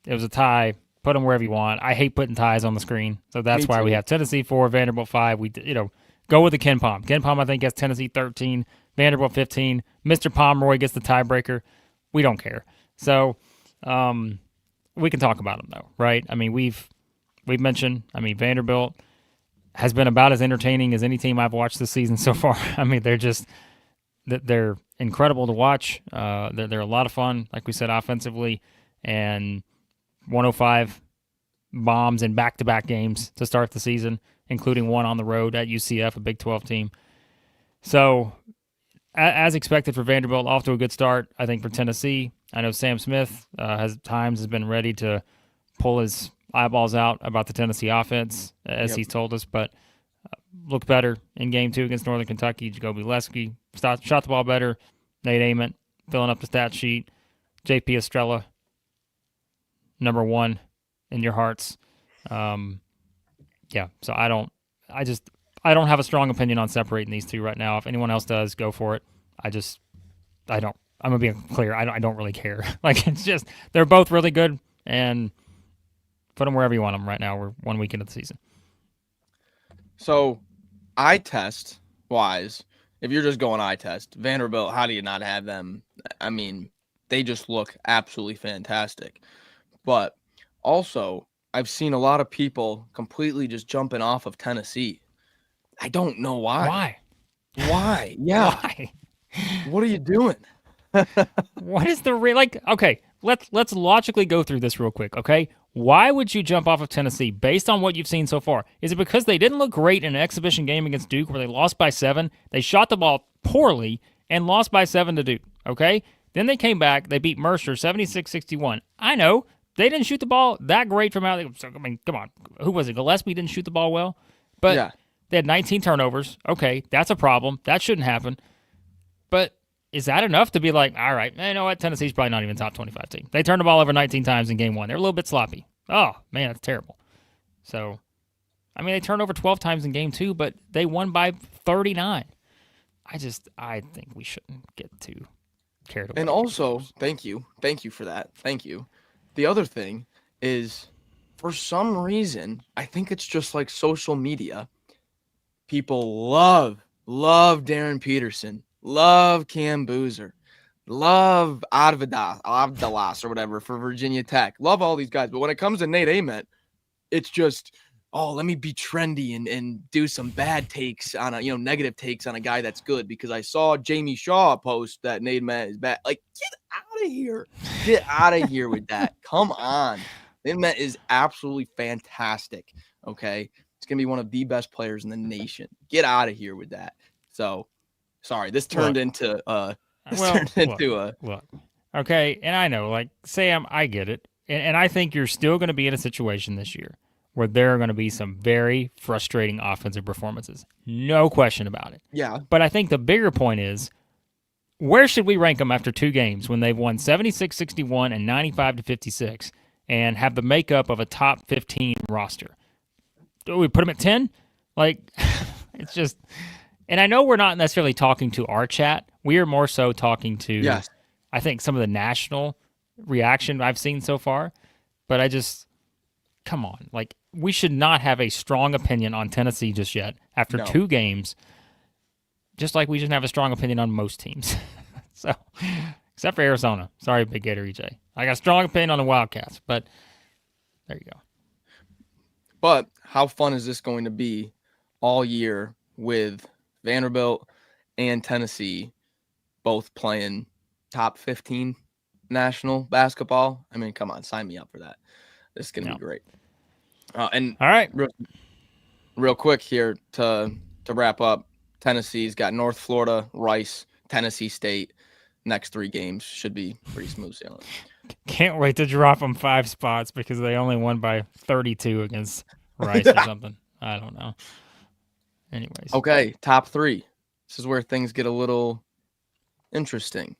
It was a tie. Put them wherever you want. I hate putting ties on the screen, so that's why we have Tennessee 4, Vanderbilt 5. We go with the Ken Palm. Ken Palm, I think, gets Tennessee 13, Vanderbilt 15. Mr. Pomeroy gets the tiebreaker. We don't care. So we can talk about them though, right? I mean, we've mentioned. I mean, Vanderbilt has been about as entertaining as any team I've watched this season so far. I mean, they're incredible to watch. They're a lot of fun, like we said, offensively, and 105 bombs in back-to-back games to start the season, including one on the road at UCF, a Big 12 team. So, as expected for Vanderbilt, off to a good start. I think for Tennessee, I know Sam Smith has been ready to pull his eyeballs out about the Tennessee offense, as he's told us, but looked better in Game 2 against Northern Kentucky. Jacoby Leski shot the ball better. Nate Ament filling up the stat sheet. JP Estrella, number 1 in your hearts. So I don't have a strong opinion on separating these two right now. If anyone else does, go for it. I don't. I'm gonna be clear. I don't really care. Like, it's just they're both really good, and put them wherever you want them right now. We're 1 week into the season. So, eye test wise, if you're just going eye test, Vanderbilt, how do you not have them? I mean, they just look absolutely fantastic. But also, I've seen a lot of people completely just jumping off of Tennessee. I don't know why. Why? Yeah. Why? What are you doing? What is the okay, let's logically go through this real quick, okay? Why would you jump off of Tennessee based on what you've seen so far? Is it because they didn't look great in an exhibition game against Duke where they lost by 7? They shot the ball poorly and lost by 7 to Duke, okay? Then they came back, they beat Mercer 76-61. I know, they didn't shoot the ball that great from out. I mean, come on. Who was it? Gillespie didn't shoot the ball well? But they had 19 turnovers. Okay, that's a problem. That shouldn't happen. But is that enough to be like, all right, you know what? Tennessee's probably not even top 25 team. They turned the ball over 19 times in Game 1. They're a little bit sloppy. Oh, man, that's terrible. So, I mean, they turned over 12 times in Game 2, but they won by 39. I think we shouldn't get too carried away. And also, thank you for that. Thank you. The other thing is, for some reason, I think it's just like social media. People love Darren Peterson, love Cam Boozer, love Avdalas or whatever for Virginia Tech. Love all these guys. But when it comes to Nate Ament, it's just, let me be trendy and do some bad takes on negative takes on a guy that's good because I saw Jamie Shaw post that Nate Ament is bad. Like, get out of here. Get out of here with that. Come on. Nate Ament is absolutely fantastic. Okay. It's going to be one of the best players in the nation. Get out of here with that. So, sorry, this turned into okay, and I know, like, Sam, I get it. And I think you're still going to be in a situation this year where there are going to be some very frustrating offensive performances. No question about it. Yeah. But I think the bigger point is, where should we rank them after 2 games when they've won 76-61 and 95-56 and have the makeup of a top 15 roster? Do we put them at 10? Like, it's just... And I know we're not necessarily talking to our chat. We are more so talking to, I think, some of the national reaction I've seen so far. But I just... Come on. Like, we should not have a strong opinion on Tennessee just yet after 2 games, just like we shouldn't have a strong opinion on most teams. So, except for Arizona. Sorry, Big Gator EJ. I got a strong opinion on the Wildcats, but there you go. But how fun is this going to be all year with Vanderbilt and Tennessee both playing top 15 national basketball? I mean, come on, sign me up for that. This is going to be great. And all right, real quick here to wrap up, Tennessee's got North Florida, Rice, Tennessee State. Next 3 games should be pretty smooth sailing. Can't wait to drop them 5 spots because they only won by 32 against Rice or something. I don't know. Anyways. Okay, top 3. This is where things get a little interesting.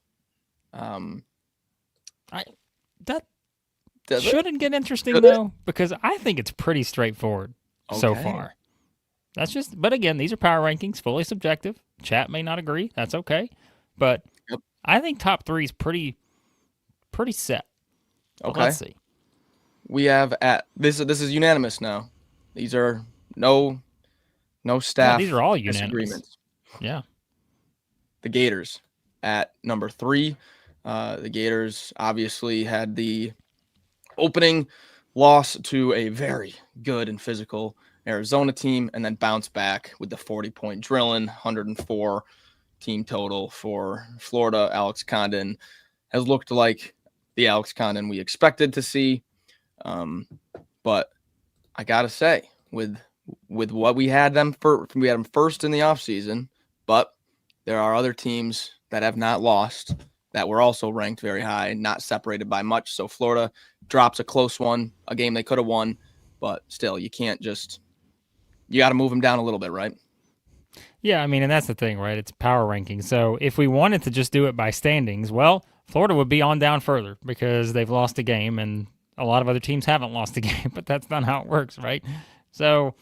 Does it? Shouldn't get interesting, Should it? though, because I think it's pretty straightforward so Okay. far. That's just, but again, these are power rankings, fully subjective. Chat may not agree. That's okay. But Yep. I think top three is pretty set. But Okay. let's see. We have at this is unanimous now. These are no staff these are all unanimous. disagreements. Yeah. The Gators at number 3. The Gators obviously had the opening loss to a very good and physical Arizona team, and then bounced back with the 40-point drilling, 104 team total for Florida. Alex Condon has looked like the Alex Condon we expected to see. But I gotta say, with what we had them first in the offseason, but there are other teams that have not lost that were also ranked very high, not separated by much. So Florida drops a close one, a game they could have won, but still, you can't just – you got to move them down a little bit, right? Yeah, I mean, and that's the thing, right? It's power ranking. So if we wanted to just do it by standings, well, Florida would be on down further because they've lost a game, and a lot of other teams haven't lost a game, but that's not how it works, right? So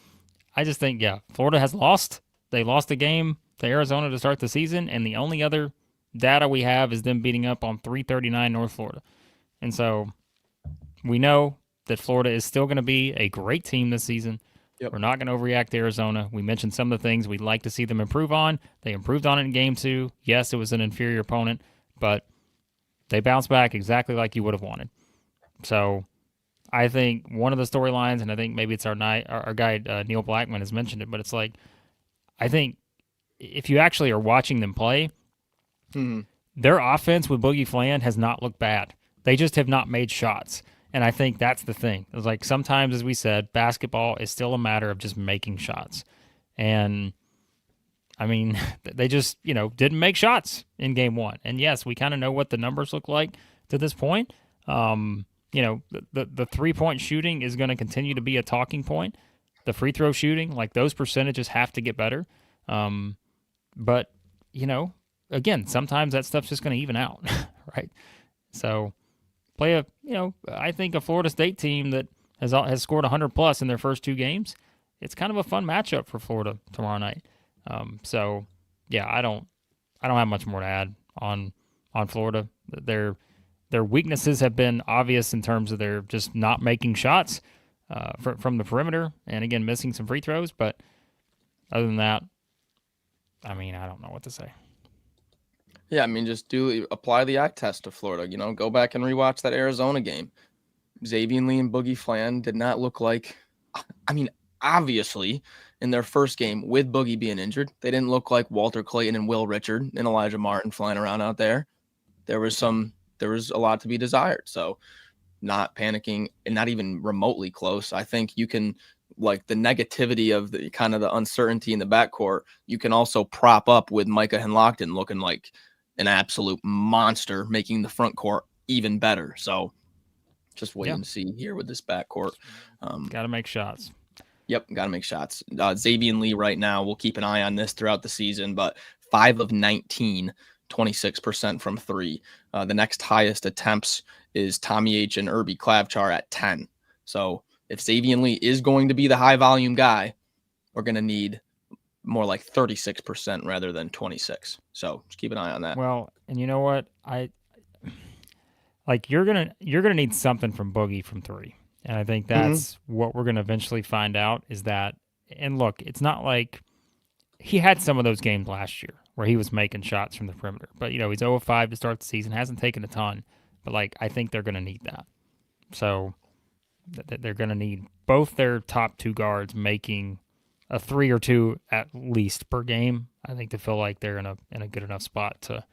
I just think, yeah, Florida has lost. They lost a game to Arizona to start the season, and the only other data we have is them beating up on 339 North Florida. And so we know that Florida is still going to be a great team this season. Yep. We're not going to overreact to Arizona. We mentioned some of the things we'd like to see them improve on. They improved on it in game 2. Yes, it was an inferior opponent, but they bounced back exactly like you would have wanted. So I think one of the storylines, and I think maybe it's our guy Neil Blackman has mentioned it, but it's like, I think if you actually are watching them play, their offense with Boogie Fland has not looked bad. They just have not made shots. And I think that's the thing. It's like sometimes, as we said, basketball is still a matter of just making shots. And I mean, they just, didn't make shots in game 1. And yes, we kind of know what the numbers look like to this point. The 3-point shooting is going to continue to be a talking point. The free throw shooting, like those percentages have to get better. But, again, sometimes that stuff's just going to even out, right? So play I think a Florida State team that has scored 100+ in their first 2 games. It's kind of a fun matchup for Florida tomorrow night. So yeah, I don't have much more to add on Florida. Their weaknesses have been obvious in terms of their just not making shots from the perimeter, and again missing some free throws. But other than that, I mean, I don't know what to say. Yeah, I mean, just apply the eye test to Florida. Go back and rewatch that Arizona game. Xavier Lee and Boogie Fland did not look like – I mean, obviously, in their first game with Boogie being injured, they didn't look like Walter Clayton and Will Richard and Elijah Martin flying around out there. There was a lot to be desired. So not panicking and not even remotely close. I think you can – like the negativity of the kind of the uncertainty in the backcourt, you can also prop up with Micah Henlockton looking like an absolute monster, making the front court even better. So just wait and see here with this backcourt. Got to make shots. Yep, got to make shots. Xavier Lee right now, we'll keep an eye on this throughout the season, but 5 of 19, 26% from 3. The next highest attempts is Tommy H. and Irby Klavchar at 10. So if Xavier Lee is going to be the high volume guy, we're going to need more like 36% rather than 26. So just keep an eye on that. Well, and you know what? You're gonna need something from Boogie from 3. And I think that's what we're going to eventually find out is that, and look, it's not like he had some of those games last year where he was making shots from the perimeter, but he's 0-5 to start the season, hasn't taken a ton, but I think they're going to need that. So they're going to need both their top 2 guards making a 3 or 2 at least per game, I think, to feel like they're in a good enough spot to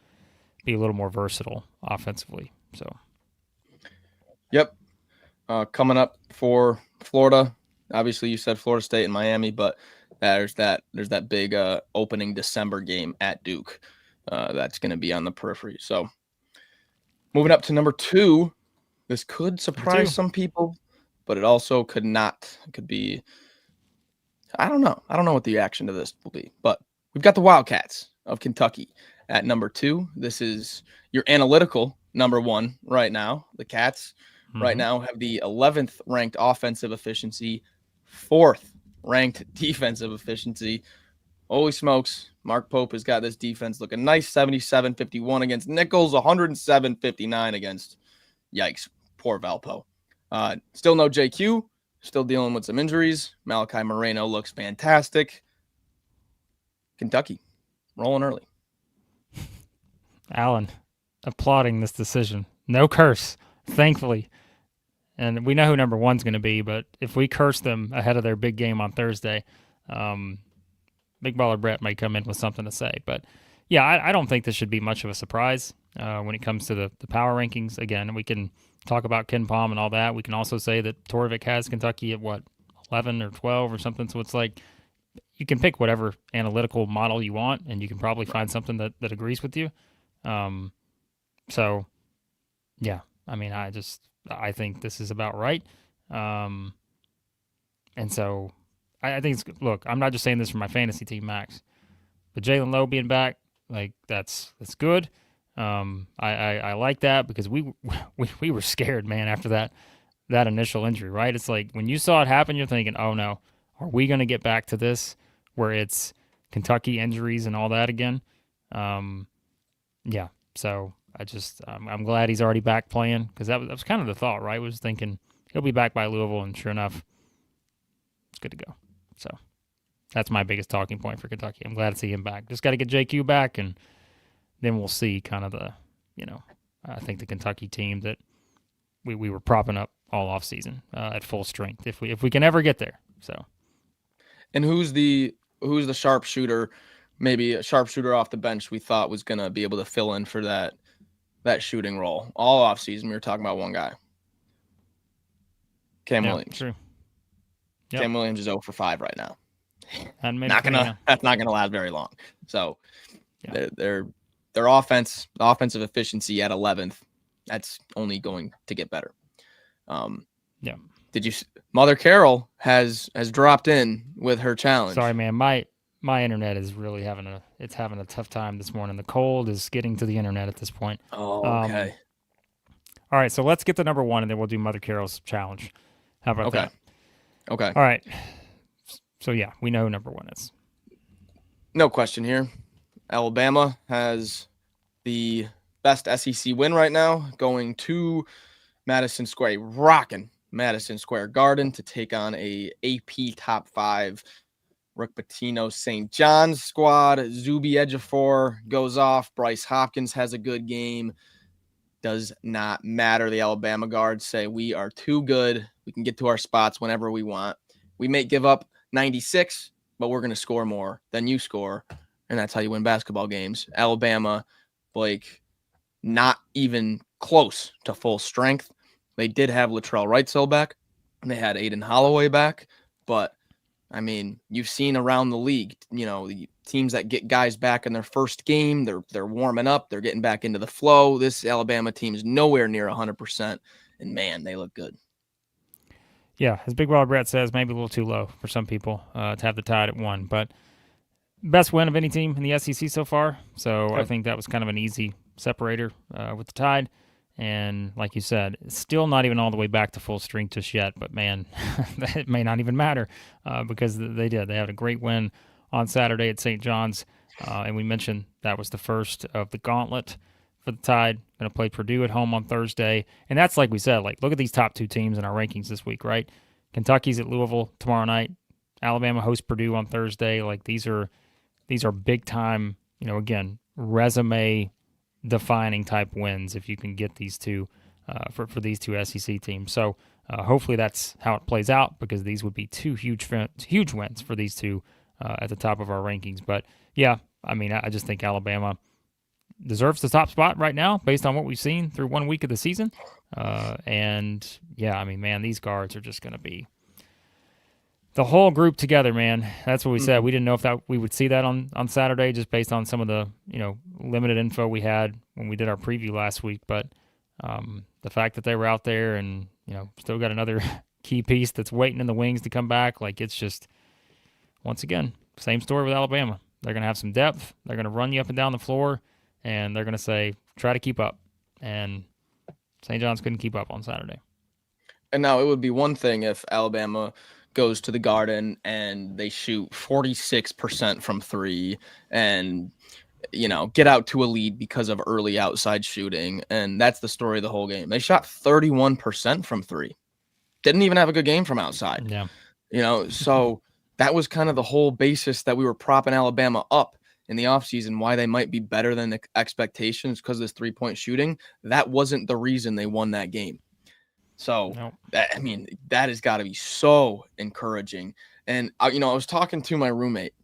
be a little more versatile offensively. So, yep. Coming up for Florida, obviously you said Florida State and Miami, but there's that big opening December game at Duke that's going to be on the periphery. So moving up to number 2, this could surprise some people, but it also could not. It could be, I don't know what the reaction to this will be, but we've got the Wildcats of Kentucky at number 2. This is your analytical number 1 right now. The Cats right now have the 11th ranked offensive efficiency, 4th ranked defensive efficiency. Holy smokes, Mark Pope has got this defense looking nice. 77-51 against Nichols, 107-59 against, yikes, poor Valpo. Still no JQ, still dealing with some injuries. Malachi Moreno looks fantastic. Kentucky, rolling early. Allen, applauding this decision. No curse, thankfully. And we know who number one's going to be, but if we curse them ahead of their big game on Thursday, Big Baller Brett might come in with something to say. But, yeah, I don't think this should be much of a surprise when it comes to the power rankings. Again, we can talk about Ken Palm and all that. We can also say that Torvik has Kentucky at, 11 or 12 or something. So it's like you can pick whatever analytical model you want, and you can probably find something that agrees with you. So, yeah, I mean, I think this is about right. And so I think look, I'm not just saying this for my fantasy team, Max, but Jalen Lowe being back, like that's good. I like that because we were scared, man, after that initial injury, right? It's like when you saw it happen, you're thinking, oh no, are we going to get back to this where it's Kentucky injuries and all that again? Yeah. So I'm glad he's already back playing because that was kind of the thought, right? Was thinking he'll be back by Louisville, and sure enough, it's good to go. So that's my biggest talking point for Kentucky. I'm glad to see him back. Just got to get JQ back, and then we'll see kind of I think the Kentucky team that we were propping up all offseason at full strength if we can ever get there. So, and who's the sharpshooter? Maybe a sharpshooter off the bench we thought was going to be able to fill in for that shooting role all offseason. We were talking about one guy, Cam Williams. True. Yep. Cam Williams is 0 for 5 right now. That's not gonna last very long. So their offensive efficiency at 11th, that's only going to get better. Did you? Mother Carol has dropped in with her challenge. Sorry, man. My internet is really having a tough time this morning. The cold is getting to the internet at this point. Oh, okay. All right, so let's get to number one, and then we'll do Mother Carol's challenge. How about that? Okay. All right. So, yeah, we know who number one is. No question here. Alabama has the best SEC win right now, going to Madison Square, rocking Madison Square Garden to take on a AP top 5 Rick Pitino St. John's squad. Zuby Ejiofor goes off. Bryce Hopkins has a good game. Does not matter. The Alabama guards say we are too good. We can get to our spots whenever we want. We may give up 96, but we're going to score more than you score. And that's how you win basketball games. Alabama, Blake, not even close to full strength. They did have Latrell Wrightsell back. And they had Aiden Holloway back. But, I mean, you've seen around the league, the teams that get guys back in their first game, they're warming up. They're getting back into the flow. This Alabama team is nowhere near 100%. And, man, they look good. Yeah, as Big Wild Brett says, maybe a little too low for some people to have the Tide at 1. But best win of any team in the SEC so far. So yep. I think that was kind of an easy separator with the Tide. And like you said, it's still not even all the way back to full strength just yet. But, man, it may not even matter because they did. They had a great win on Saturday at St. John's. And we mentioned that was the first of the gauntlet for the Tide. Going to play Purdue at home on Thursday. And that's like we said, like look at these top 2 teams in our rankings this week, right? Kentucky's at Louisville tomorrow night. Alabama hosts Purdue on Thursday. Like these are big time, again, resume defining type wins if you can get these two for these 2 SEC teams. So hopefully that's how it plays out because these would be 2 huge wins for these 2 at the top of our rankings. But yeah, I mean, I just think Alabama deserves the top spot right now based on what we've seen through 1 week of the season. And yeah, I mean, man, these guards are just going to be the whole group together, man. That's what we said. We didn't know if we would see that on Saturday just based on some of the, limited info we had when we did our preview last week. But the fact that they were out there and, still got another key piece that's waiting in the wings to come back, like it's just, once again, same story with Alabama. They're going to have some depth. They're going to run you up and down the floor. And they're going to say, try to keep up. And St. John's couldn't keep up on Saturday. And now it would be one thing if Alabama goes to the Garden and they shoot 46% from three and, get out to a lead because of early outside shooting. And that's the story of the whole game. They shot 31% from three. Didn't even have a good game from outside. Yeah. So that was kind of the whole basis that we were propping Alabama up in the offseason, why they might be better than the expectations because of this 3-point shooting. That wasn't the reason they won that game. So, Nope. that has got to be so encouraging. And, I was talking to my roommate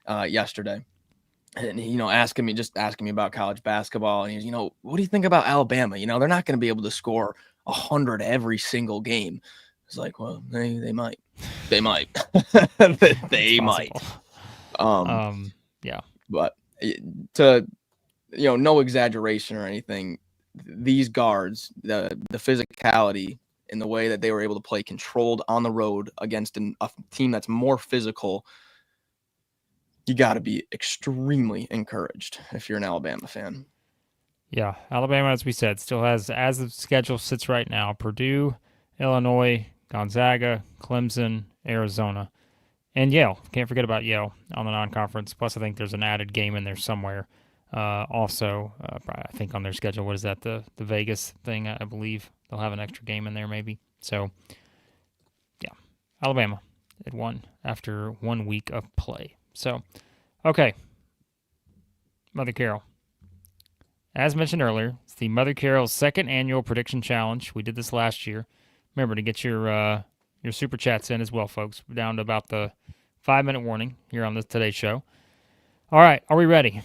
yesterday and, asking me about college basketball. And he's, what do you think about Alabama? They're not going to be able to score 100 every single game. It's like, well, they might. They might. They might. Yeah. But to, no exaggeration or anything, these guards, the physicality in the way that they were able to play controlled on the road against a team that's more physical, you got to be extremely encouraged if you're an Alabama fan. Yeah, Alabama, as we said, still has, as the schedule sits right now, Purdue, Illinois, Gonzaga, Clemson, Arizona, and Yale. Can't forget about Yale on the non-conference. Plus, I think there's an added game in there somewhere. Also, I think on their schedule, what is that, the Vegas thing, I believe. They'll have an extra game in there maybe. So, yeah, Alabama had won after 1 week of play. So, okay, Mother Carol. As mentioned earlier, it's the Mother Carol's second annual prediction challenge. We did this last year. Remember to get your super chats in as well, folks. We're down to about the 5-minute warning here on this today's show. All right, are we ready?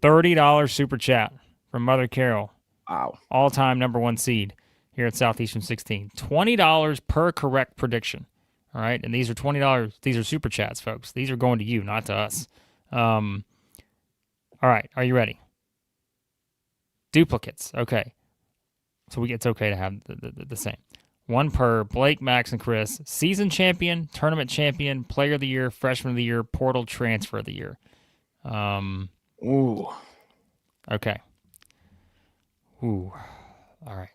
$30 super chat from Mother Carol. Wow. All-time number one seed here at Southeastern 16. $20 per correct prediction. All right, and these are $20. These are super chats, folks. These are going to you, not to us. All right, are you ready? Duplicates. Okay. So it's okay to have the same. One per Blake, Max, and Chris. Season champion, tournament champion, player of the year, freshman of the year, portal transfer of the year. Ooh. Okay. Ooh. All right.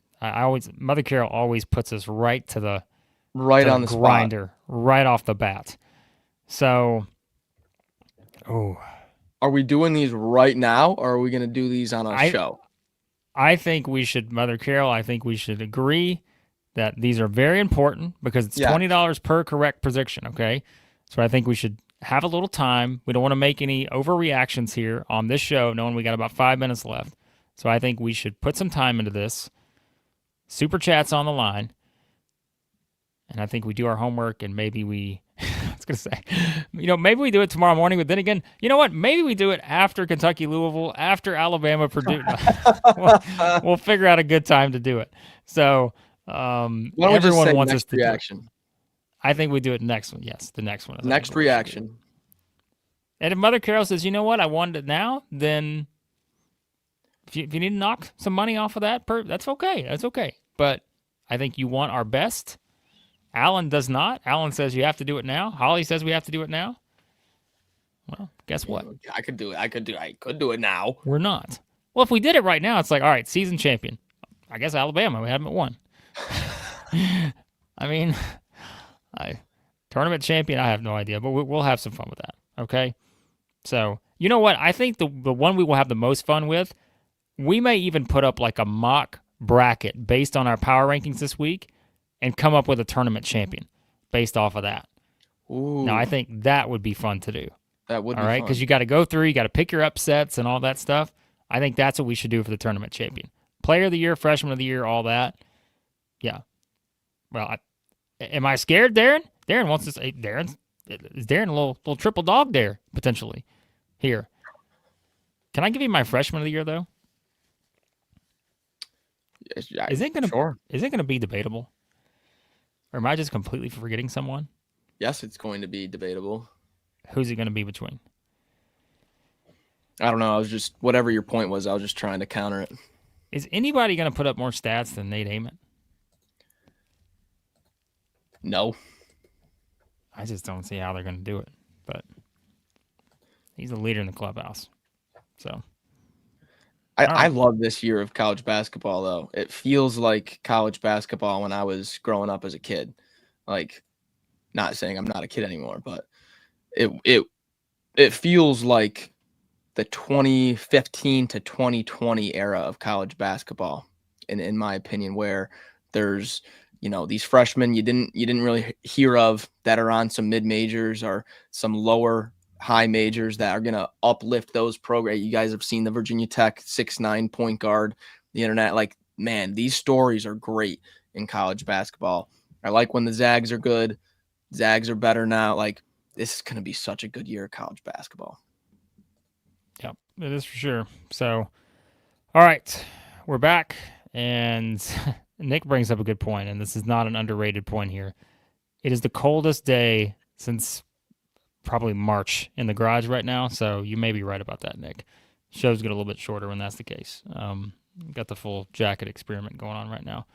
Mother Carol always puts us right to the on the grinder, spot. right off the bat. So, are we doing these right now, or are we going to do these on a show? I think we should, Mother Carol, I think we should agree that these are very important because it's $20 per correct prediction, okay? So I think we should have a little time. We don't want to make any overreactions here on this show, knowing we got about 5 minutes left. So I think we should put some time into this. Super chat's on the line. And I think we do our homework, and maybe we, I was going to say, maybe we do it tomorrow morning. But then again, you know what? Maybe we do it after Kentucky, Louisville, after Alabama, Purdue. we'll figure out a good time to do it. So everyone wants us to reaction. Do it. I think we do it next one. Yes, the next one. Next reaction. And if Mother Carol says, you know what, I wanted it now, then if you need to knock some money off of that, that's okay. That's okay. But I think you want our best. Alan does not. Alan says you have to do it now. Holly says we have to do it now. Well, guess what? I could do it. I could do it now. We're not. Well, if we did it right now, it's like, all right, season champion. I guess Alabama. We haven't won. I mean, tournament champion, I have no idea, but we'll have some fun with that, okay? So, you know what? I think the one we will have the most fun with, we may even put up like a mock bracket based on our power rankings this week and come up with a tournament champion based off of that. Ooh. Now, I think that would be fun to do. That would be all right, because you got to go through, you got to pick your upsets and all that stuff. I think that's what we should do for the tournament champion. Player of the year, freshman of the year, all that. Yeah. Well, am I scared, Darren? Darren wants to say, is Darren a little triple dog there, potentially, here? Can I give you my freshman of the year, though? Is it gonna be debatable? Or am I just completely forgetting someone? Yes, it's going to be debatable. Who's it going to be between? I don't know. I was just, whatever your point was, I was just trying to counter it. Is anybody going to put up more stats than Nate Ament? No. I just don't see how they're going to do it. But he's the leader in the clubhouse. So I, All I right. love this year of college basketball, though. It feels like college basketball when I was growing up as a kid. Like, not saying I'm not a kid anymore, but it feels like the 2015 to 2020 era of college basketball, in my opinion, where there's these freshmen you didn't really hear of that are on some mid majors or some lower high majors that are gonna uplift those programs. You guys have seen the Virginia Tech 6'9" point guard, the internet. Like, man, these stories are great in college basketball. I like when the Zags are good. Zags are better now. Like, this is gonna be such a good year of college basketball. Yep, it is for sure. So, all right, we're back, and Nick brings up a good point, and this is not an underrated point here. It is the coldest day since probably March in the garage right now, so you may be right about that, Nick. Shows get a little bit shorter when that's the case. Got the full jacket experiment going on right now.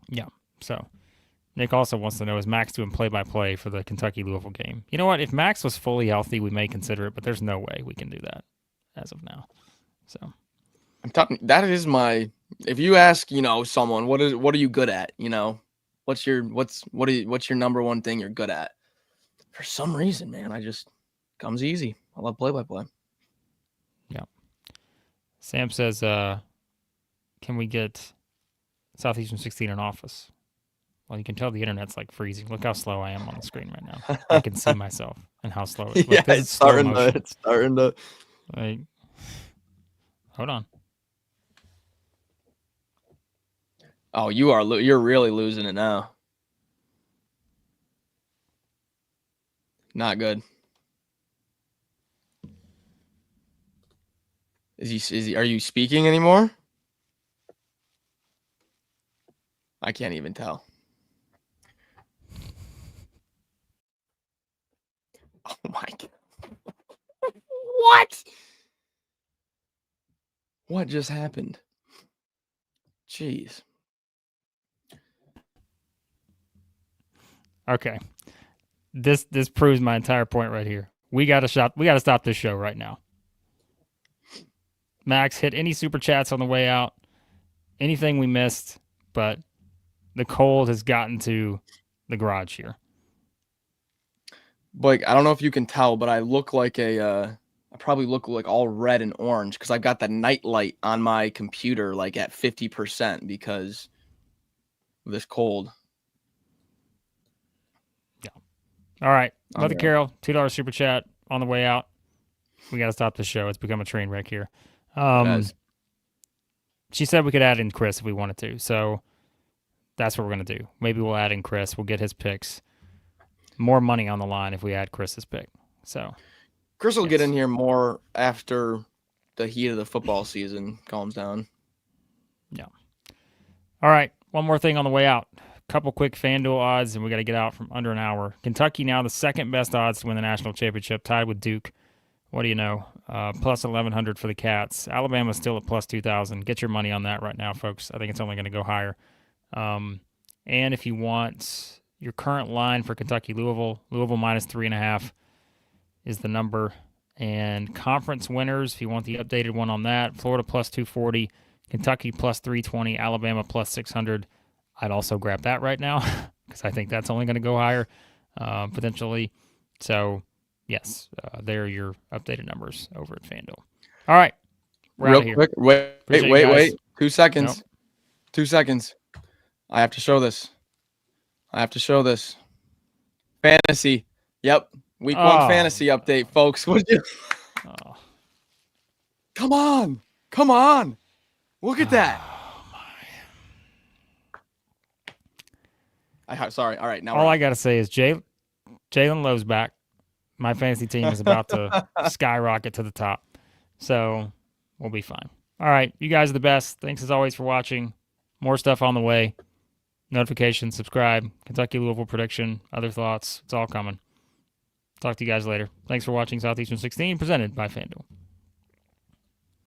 Yeah, so Nick also wants to know, is Max doing play-by-play for the Kentucky-Louisville game? You know what? If Max was fully healthy, we may consider it, but there's no way we can do that as of now. So I'm talking. That is my. If you ask, someone, what are you good at? What's your number one thing you're good at? For some reason, man, I just comes easy. I love play-by-play. yeah. Sam says, can we get Southeastern 16 in office? Well, you can tell the internet's like freezing. Look how slow I am on the screen right now. I can see myself and how slow it is. Yeah, Like, this is slow motion. it's starting to. Like, hold on. Oh, you're really losing it now. Not good. Are you speaking anymore? I can't even tell. Oh my God. What? What just happened? Jeez. Okay. This proves my entire point right here. We gotta stop this show right now. Max, hit any super chats on the way out. Anything we missed, but the cold has gotten to the garage here. Blake, I don't know if you can tell, but I look like I probably look like all red and orange because I've got the night light on my computer like at 50% because of this cold. Yeah. All right. Mother Carol, $2 super chat on the way out. We got to stop the show. It's become a train wreck here. She said we could add in Chris if we wanted to. So that's what we're going to do. Maybe we'll add in Chris. We'll get his picks. More money on the line if we add Chris's pick. So Chris will get in here more after the heat of the football season calms down. Yeah. All right. One more thing on the way out. Couple quick FanDuel odds, and we got to get out from under an hour. Kentucky now the second best odds to win the national championship, tied with Duke. What do you know? Plus 1,100 for the Cats. Alabama's still at plus 2,000. Get your money on that right now, folks. I think it's only going to go higher. And if you want your current line for Kentucky-Louisville, Louisville minus 3.5 is the number. And conference winners, if you want the updated one on that, Florida plus 240, Kentucky plus 320, Alabama plus 600. I'd also grab that right now because I think that's only going to go higher potentially. So, yes, there are your updated numbers over at FanDuel. All right. We're out of here. Quick, wait. 2 seconds. Nope. 2 seconds. I have to show this. Fantasy. Yep. Week 1 fantasy update, folks. Come on. Look at that. Sorry. All right. Now all I got to say is Jalen Lowe's back. My fantasy team is about to skyrocket to the top. So we'll be fine. All right. You guys are the best. Thanks as always for watching. More stuff on the way. Notifications, subscribe. Kentucky Louisville prediction, other thoughts. It's all coming. Talk to you guys later. Thanks for watching Southeastern 16, presented by FanDuel.